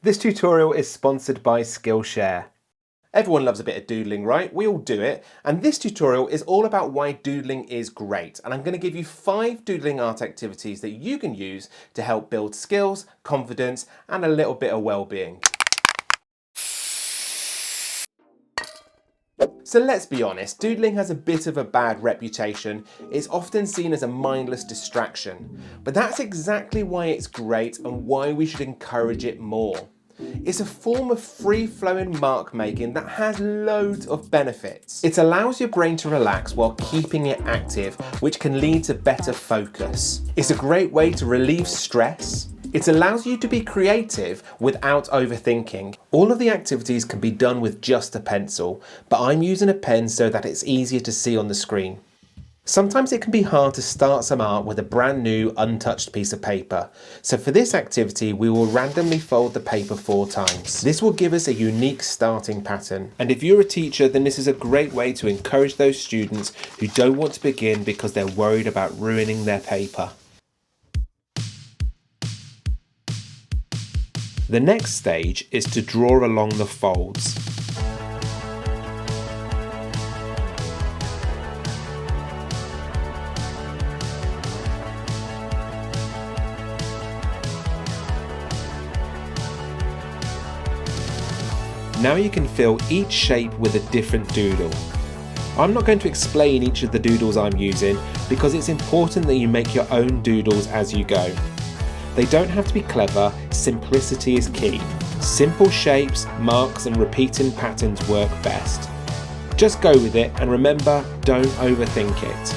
This tutorial is sponsored by Skillshare. Everyone loves a bit of doodling, right? We all do it. And this tutorial is all about why doodling is great. And I'm going to give you 5 doodling art activities that you can use to help build skills, confidence, and a little bit of well-being. So let's be honest, doodling has a bit of a bad reputation. It's often seen as a mindless distraction. But that's exactly why it's great and why we should encourage it more. It's a form of free-flowing mark making that has loads of benefits. It allows your brain to relax while keeping it active, which can lead to better focus. It's a great way to relieve stress. It allows you to be creative without overthinking. All of the activities can be done with just a pencil, but I'm using a pen so that it's easier to see on the screen. Sometimes it can be hard to start some art with a brand new untouched piece of paper. So for this activity, we will randomly fold the paper 4 times. This will give us a unique starting pattern. And if you're a teacher, then this is a great way to encourage those students who don't want to begin because they're worried about ruining their paper. The next stage is to draw along the folds. Now you can fill each shape with a different doodle. I'm not going to explain each of the doodles I'm using because it's important that you make your own doodles as you go. They don't have to be clever, simplicity is key. Simple shapes, marks and repeating patterns work best. Just go with it and remember, don't overthink it.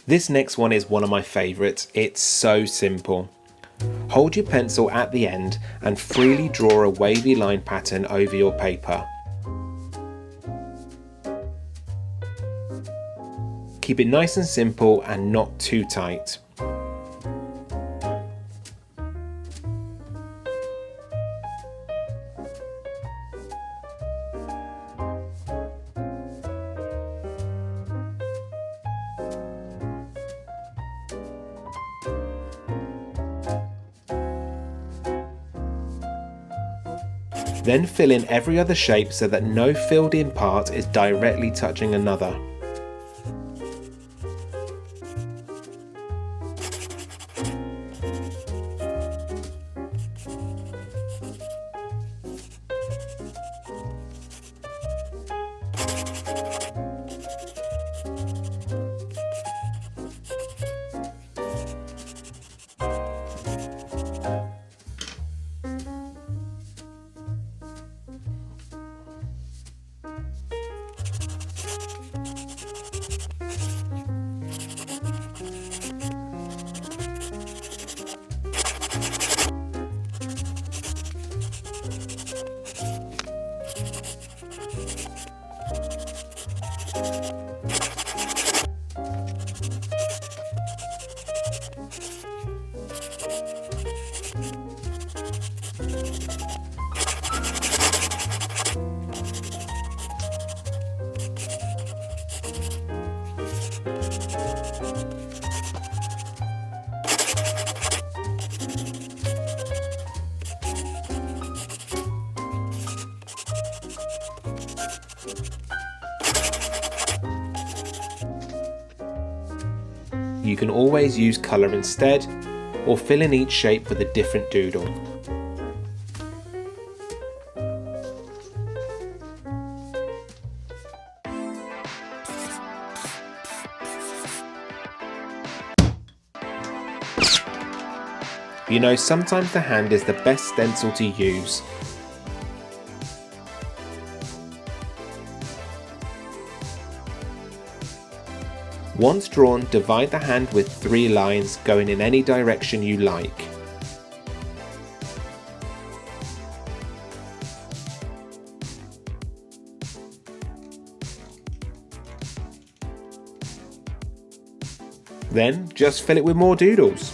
This next one is one of my favourites. It's so simple. Hold your pencil at the end and freely draw a wavy line pattern over your paper. Keep it nice and simple and not too tight. Then fill in every other shape so that no filled in part is directly touching another. You can always use colour instead, or fill in each shape with a different doodle. You know, sometimes the hand is the best stencil to use. Once drawn, divide the hand with 3 lines going in any direction you like. Then just fill it with more doodles.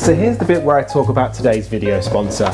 So here's the bit where I talk about today's video sponsor,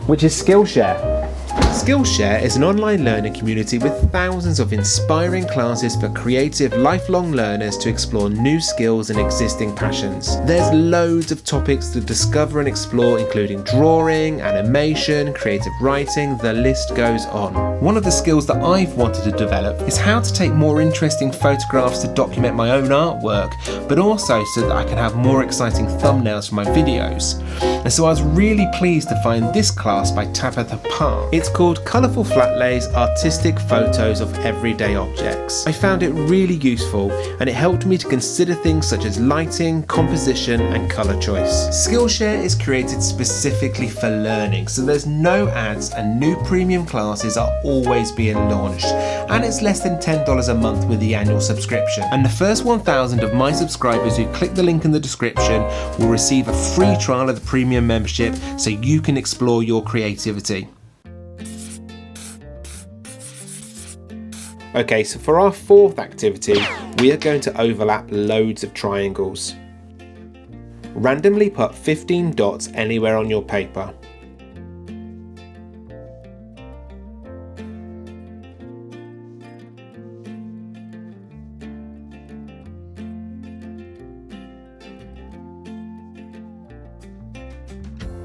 which is Skillshare. Skillshare is an online learning community with thousands of inspiring classes for creative, lifelong learners to explore new skills and existing passions. There's loads of topics to discover and explore, including drawing, animation, creative writing, the list goes on. One of the skills that I've wanted to develop is how to take more interesting photographs to document my own artwork, but also so that I can have more exciting thumbnails for my videos. And so I was really pleased to find this class by Tabitha Park. It's called Colourful Flat Lays Artistic Photos of Everyday Objects. I found it really useful and it helped me to consider things such as lighting, composition and colour choice. Skillshare is created specifically for learning, so there's no ads and new premium classes are always being launched, and it's less than $10 a month with the annual subscription. And the first 1,000 of my subscribers who click the link in the description will receive a free trial of the premium membership so you can explore your creativity. Okay, so for our fourth activity, we are going to overlap loads of triangles. Randomly put 15 dots anywhere on your paper.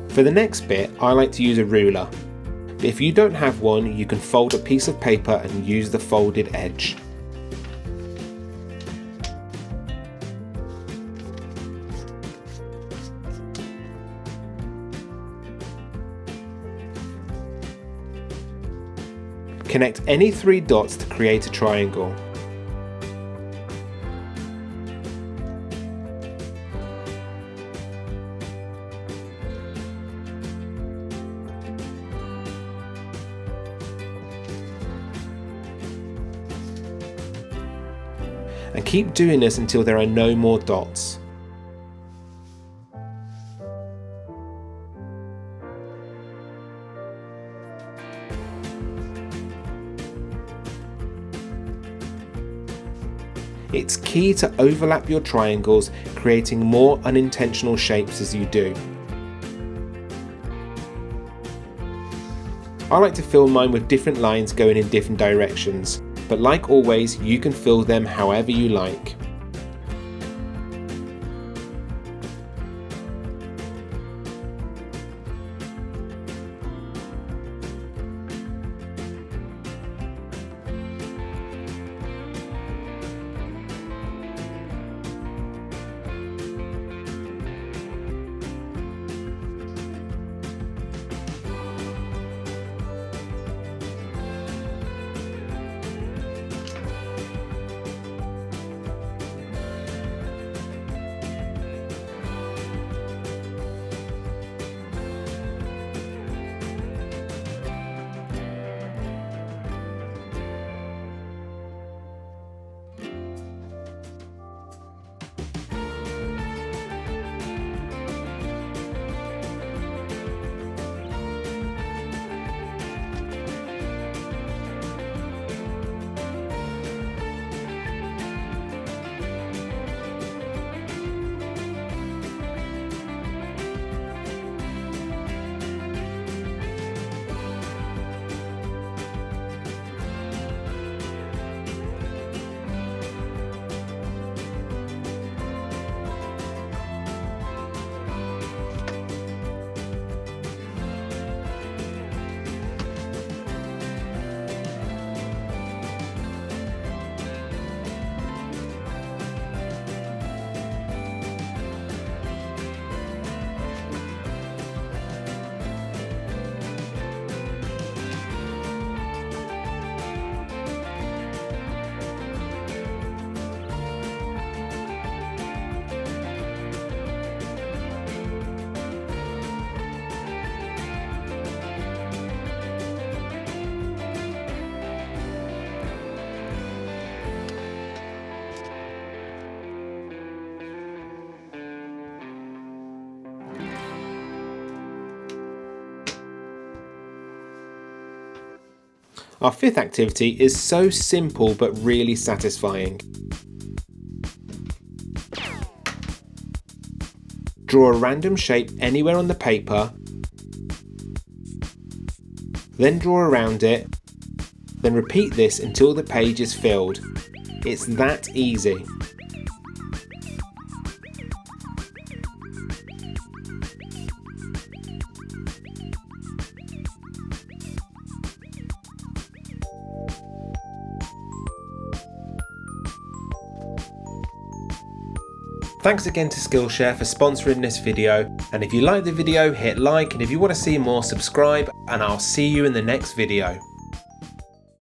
For the next bit, I like to use a ruler. If you don't have one, you can fold a piece of paper and use the folded edge. Connect any 3 dots to create a triangle. And keep doing this until there are no more dots. It's key to overlap your triangles, creating more unintentional shapes as you do. I like to fill mine with different lines going in different directions. But like always, you can fill them however you like. Our fifth activity is so simple but really satisfying. Draw a random shape anywhere on the paper, then draw around it, then repeat this until the page is filled. It's that easy. Thanks again to Skillshare for sponsoring this video, and if you like the video hit like, and if you want to see more subscribe, and I'll see you in the next video.